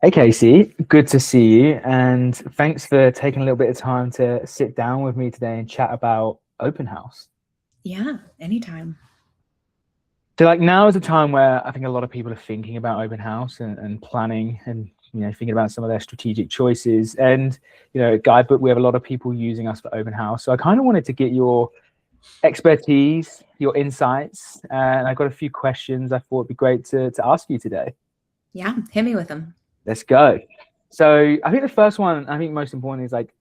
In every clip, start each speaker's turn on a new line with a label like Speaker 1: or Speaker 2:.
Speaker 1: Hey Casey, good to see you, and thanks for taking a little bit of time to sit down with me today and chat about open house.
Speaker 2: Yeah, anytime.
Speaker 1: So, like now is a time where I think a lot of people are thinking about open house and planning and thinking about some of their strategic choices. And at Guidebook, we have a lot of people using us for open house. So I kind of wanted to get your expertise, your insights, and I've got a few questions I thought would be great to ask you today.
Speaker 2: Yeah, hit me with them.
Speaker 1: Let's go. So I think the first one, I think most important is like,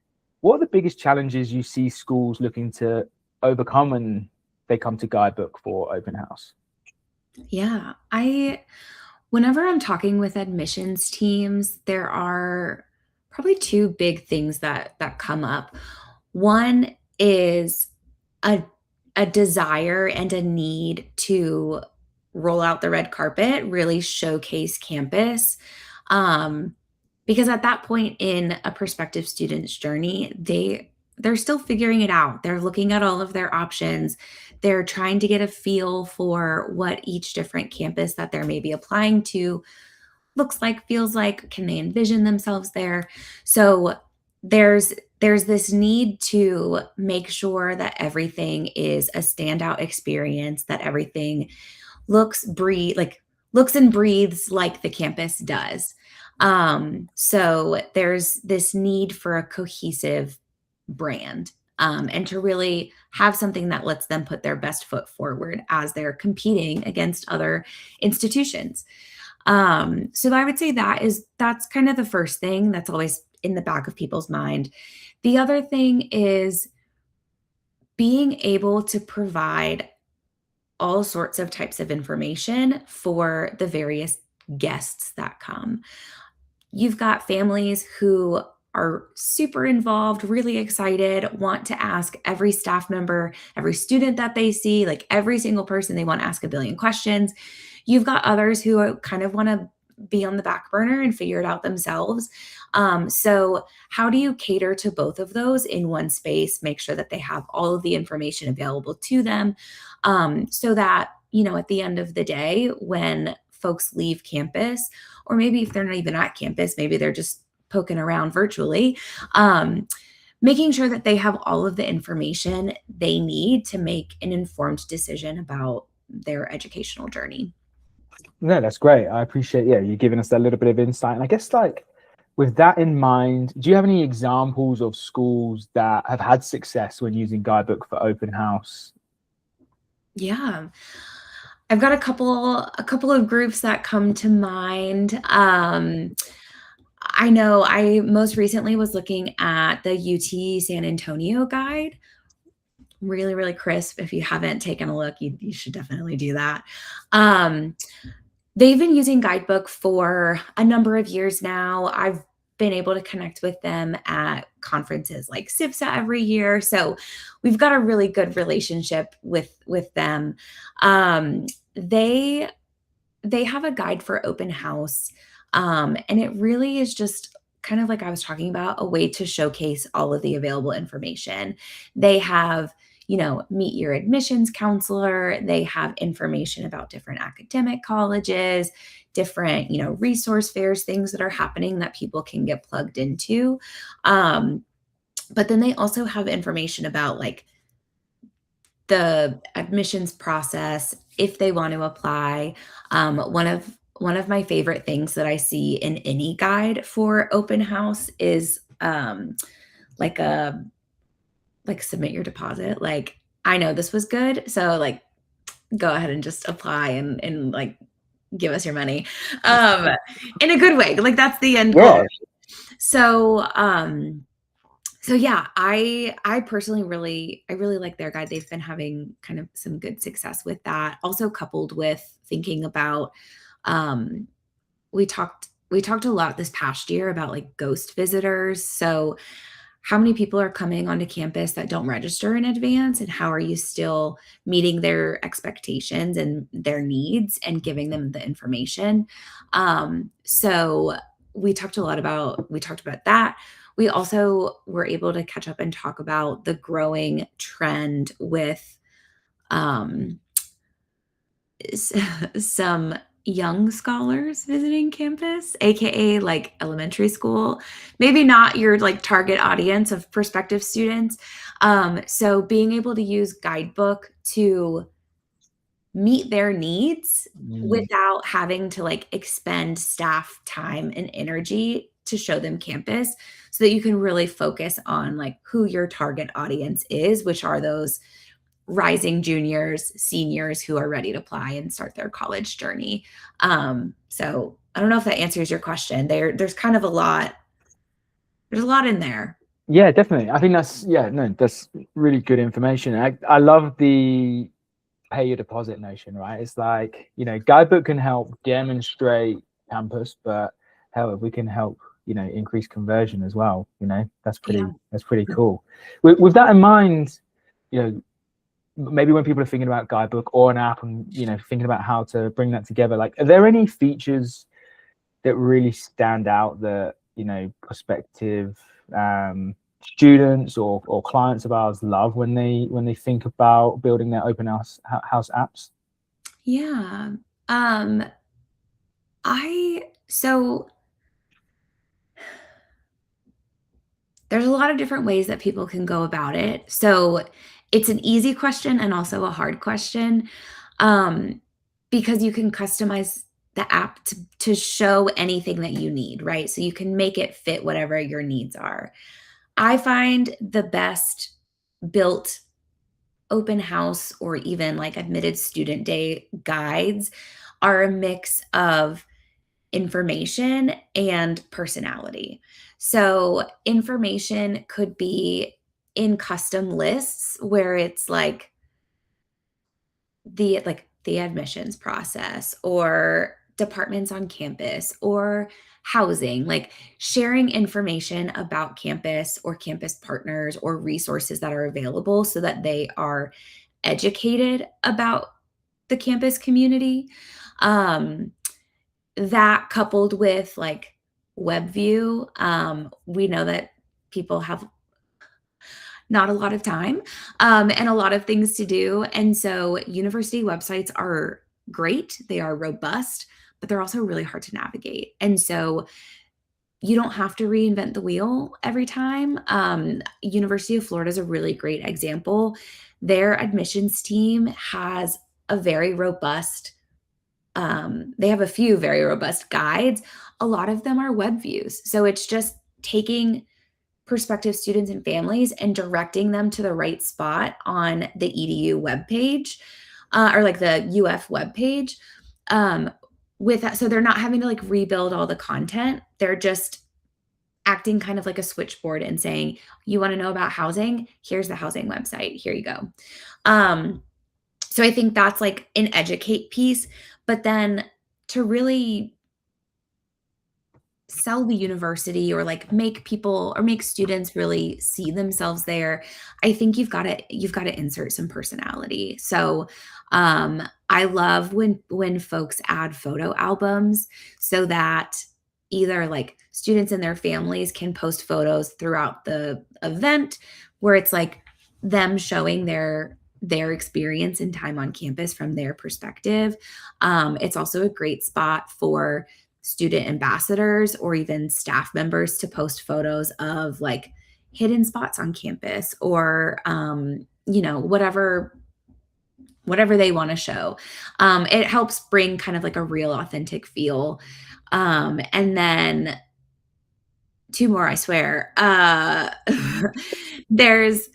Speaker 1: what are the biggest challenges you see schools looking to overcome when they come to Guidebook for open house?
Speaker 2: Yeah, whenever I'm talking with admissions teams, there are probably two big things that come up. One is a a desire and a need to roll out the red carpet, really showcase campus. Um, because at that point in a prospective student's journey, they're still figuring it out. They're looking at all of their options. They're trying to get a feel for what each different campus that they're maybe applying to looks like, feels like, can they envision themselves there? So there's this need to make sure that everything is a standout experience, that everything looks and breathes like the campus does. So there's this need for a cohesive brand, and to really have something that lets them put their best foot forward as they're competing against other institutions. So I would say that's kind of the first thing that's always in the back of people's mind. The other thing is being able to provide all sorts of types of information for the various guests that come. You've got families who are super involved, really excited, want to ask every staff member, every student that they see, like every single person, they want to ask a billion questions. You've got others who kind of want to be on the back burner and figure it out themselves. So, how do you cater to both of those in one space? Make sure that they have all of the information available to them, so that, at the end of the day, when folks leave campus, or maybe if they're not even at campus, maybe they're just poking around virtually, making sure that they have all of the information they need to make an informed decision about their educational journey.
Speaker 1: No, that's great. I appreciate, you giving us that little bit of insight. And I guess like with that in mind, do you have any examples of schools that have had success when using Guidebook for open house?
Speaker 2: Yeah. I've got a couple of groups that come to mind. I know I most recently was looking at the UT San Antonio guide. Really, really crisp. If you haven't taken a look, you should definitely do that. Um, they've been using Guidebook for a number of years now. I've been able to connect with them at conferences like SIPSA every year. So we've got a really good relationship with them. They have a guide for open house, and it really is just kind of like I was talking about, a way to showcase all of the available information. They have, meet your admissions counselor. They have information about different academic colleges, different, resource fairs, things that are happening that people can get plugged into. Um, but then they also have information about like the admissions process if they want to apply. One of my favorite things that I see in any guide for open house is like a like submit your deposit. Like, I know this was good, so like go ahead and just apply and like give us your money. Um in a good way. Like, that's the end goal.
Speaker 1: Yeah,
Speaker 2: So so yeah, I personally really like their guide. They've been having kind of some good success with that. Also coupled with thinking about, um we talked a lot this past year about like ghost visitors. So how many people are coming onto campus that don't register in advance, and how are you still meeting their expectations and their needs and giving them the information? So we talked about that. We also were able to catch up and talk about the growing trend with, um, some young scholars visiting campus, aka like elementary school, maybe not your like target audience of prospective students. So being able to use Guidebook to meet their needs
Speaker 1: Mm.
Speaker 2: without having to like expend staff time and energy to show them campus, so that you can really focus on like who your target audience is, which are those rising juniors, seniors who are ready to apply and start their college journey. So I don't know if that answers your question. There's kind of a lot. There's a lot in there.
Speaker 1: Yeah, definitely. I think that's really good information. I love the pay your deposit notion, right? It's like, Guidebook can help demonstrate campus, but hell, if we can help, increase conversion as well, that's
Speaker 2: Yeah.
Speaker 1: pretty cool. With that in mind, maybe when people are thinking about Guidebook or an app and, thinking about how to bring that together, like, are there any features that really stand out that, prospective students or clients of ours love when they think about building their open house apps?
Speaker 2: Yeah. So there's a lot of different ways that people can go about it. So it's an easy question and also a hard question, um, because you can customize the app to show anything that you need, right? So you can make it fit whatever your needs are. I find the best built open house or even like admitted student day guides are a mix of information and personality. So, information could be in custom lists where it's the admissions process or departments on campus or housing, like sharing information about campus or campus partners or resources that are available so that they are educated about the campus community. Um, that coupled with like web view, we know that people have not a lot of time, and a lot of things to do. And so university websites are great, they are robust, but they're also really hard to navigate. And so you don't have to reinvent the wheel every time. University of Florida is a really great example. Their admissions team has a very robust they have a few very robust guides. A lot of them are web views. So it's just taking prospective students and families and directing them to the right spot on the EDU webpage, or like the UF webpage. Um, with that, so they're not having to like rebuild all the content. They're just acting kind of like a switchboard and saying, you want to know about housing? Here's the housing website. Here you go. Um, so I think that's like an educate piece, but then to really sell the university or like make people or make students really see themselves there, I think you've got to insert some personality. So I love when folks add photo albums so that either like students and their families can post photos throughout the event where it's like them showing their experience and time on campus from their perspective. It's also a great spot for student ambassadors or even staff members to post photos of like hidden spots on campus or whatever they want to show. It helps bring kind of like a real authentic feel. And then two more, I swear. There's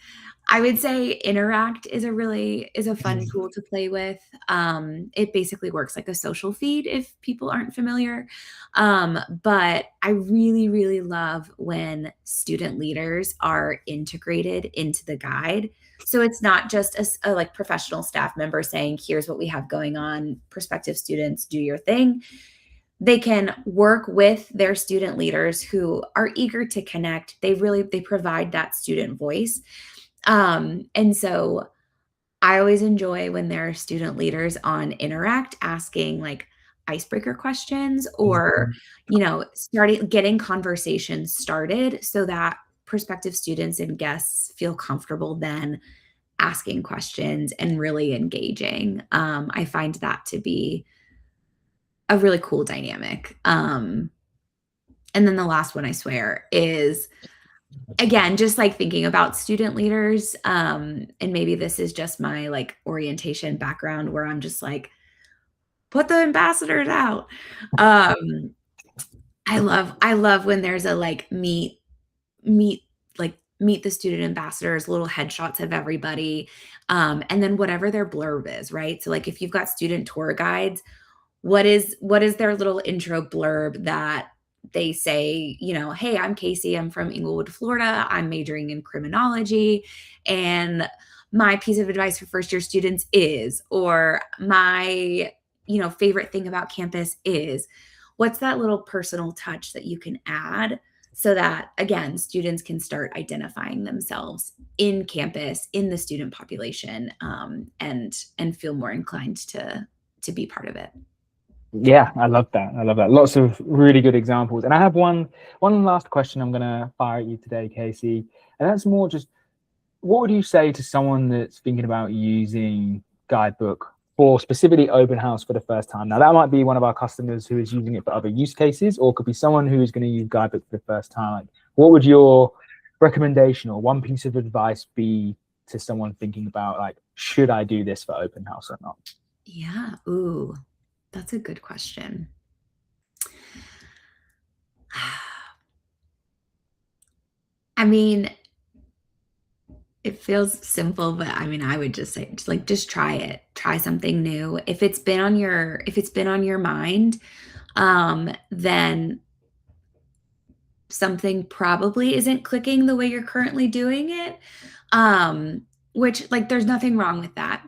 Speaker 2: I would say Interact is a fun tool to play with. It basically works like a social feed if people aren't familiar. But I really, really love when student leaders are integrated into the guide. So it's not just a like professional staff member saying, here's what we have going on, prospective students, do your thing. They can work with their student leaders who are eager to connect. They provide that student voice. And so I always enjoy when there are student leaders on Interact asking like icebreaker questions or,
Speaker 1: Mhm.
Speaker 2: starting getting conversations started so that prospective students and guests feel comfortable then asking questions and really engaging. I find that to be a really cool dynamic. And then the last one, I swear, is again, just like thinking about student leaders. And maybe this is just my like orientation background where I'm just like, put the ambassadors out. I love when there's a like meet the student ambassadors, little headshots of everybody. And then whatever their blurb is, right? So like if you've got student tour guides, what is their little intro blurb that they say, you know, hey, I'm Casey, I'm from Inglewood, Florida, I'm majoring in criminology, and my piece of advice for first year students is, or my, you know, favorite thing about campus is. What's that little personal touch that you can add so that, again, students can start identifying themselves in campus, in the student population, and feel more inclined to be part of it.
Speaker 1: Yeah, I love that. I love that. Lots of really good examples. And I have one last question I'm going to fire at you today, Casey. And that's more just, what would you say to someone that's thinking about using Guidebook for specifically open house for the first time? Now, that might be one of our customers who is using it for other use cases, or could be someone who is going to use Guidebook for the first time. Like, what would your recommendation or one piece of advice be to someone thinking about, like, should I do this for open house or not?
Speaker 2: Yeah. Ooh, that's a good question. I mean, it feels simple, but I mean, I would just say, just try it. Try something new. If it's been on your mind, then something probably isn't clicking the way you're currently doing it. Which, like, there's nothing wrong with that.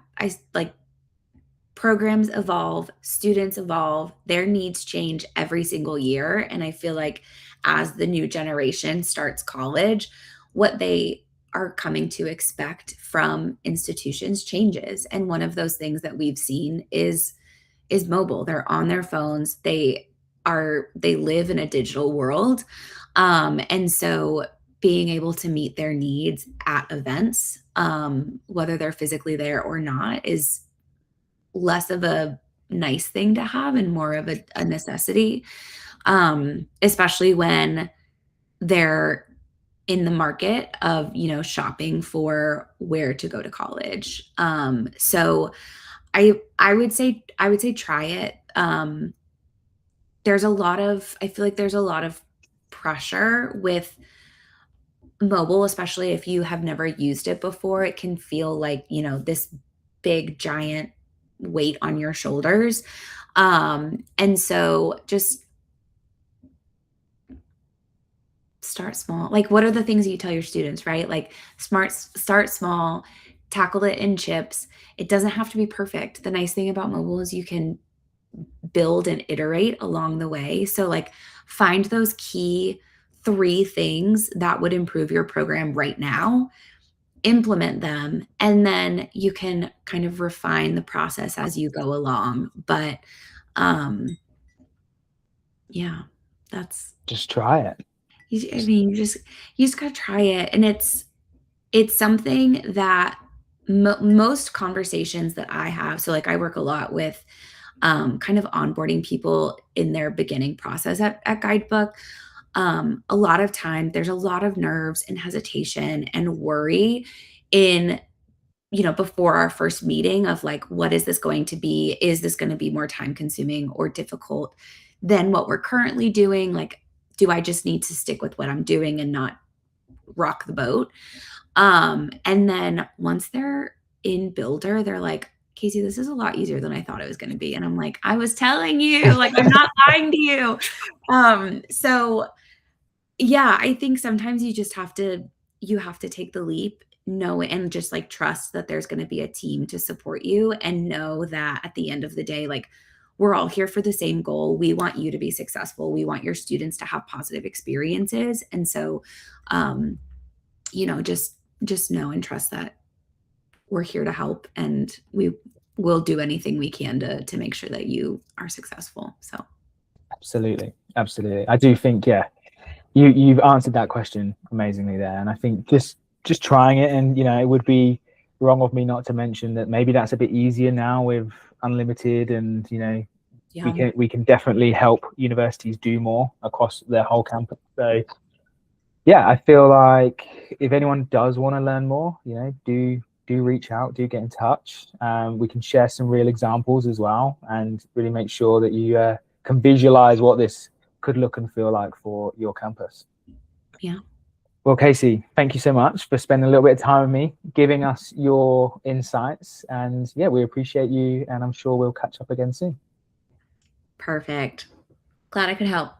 Speaker 2: Programs evolve, students evolve, their needs change every single year. And I feel like as the new generation starts college, what they are coming to expect from institutions changes. And one of those things that we've seen is mobile. They're on their phones. They live in a digital world. And so being able to meet their needs at events, whether they're physically there or not, is less of a nice thing to have and more of a necessity, especially when they're in the market of, you know, shopping for where to go to college. So I would say try it. I feel like there's a lot of pressure with mobile, especially if you have never used it before. It can feel like, you know, this big giant weight on your shoulders. And so just start small. Like, what are the things that you tell your students, right? Like, start small, tackle it in chips. It doesn't have to be perfect. The nice thing about mobile is you can build and iterate along the way. So like, find those key 3 things that would improve your program right now, implement them, and then you can kind of refine the process as you go along. But yeah, that's
Speaker 1: Just try it.
Speaker 2: you just gotta try it. And it's something that most conversations that I have, so like I work a lot with kind of onboarding people in their beginning process at Guidebook. A lot of time there's a lot of nerves and hesitation and worry in, you know, before our first meeting of like, what is this going to be? Is this going to be more time consuming or difficult than what we're currently doing? Like, do I just need to stick with what I'm doing and not rock the boat? And then once they're in Builder, they're like, Casey, this is a lot easier than I thought it was going to be. And I'm like, I was telling you, like, I'm not lying to you. So yeah, I think sometimes you just have to take the leap, know, and just like trust that there's going to be a team to support you, and know that at the end of the day, like, we're all here for the same goal. We want you to be successful. We want your students to have positive experiences. And so, you know, just know and trust that we're here to help, and we will do anything we can to make sure that you are successful. So
Speaker 1: Absolutely. I do think, yeah, you've answered that question amazingly there. And I think just trying it, and, you know, it would be wrong of me not to mention that maybe that's a bit easier now with unlimited and, you know,
Speaker 2: Yeah.
Speaker 1: we can definitely help universities do more across their whole campus. So yeah, I feel like if anyone does want to learn more, do reach out, do get in touch. We can share some real examples as well, and really make sure that you can visualize what this could look and feel like for your campus.
Speaker 2: Yeah.
Speaker 1: Well, Casey, thank you so much for spending a little bit of time with me, giving us your insights. And yeah, we appreciate you, and I'm sure we'll catch up again soon.
Speaker 2: Perfect. Glad I could help.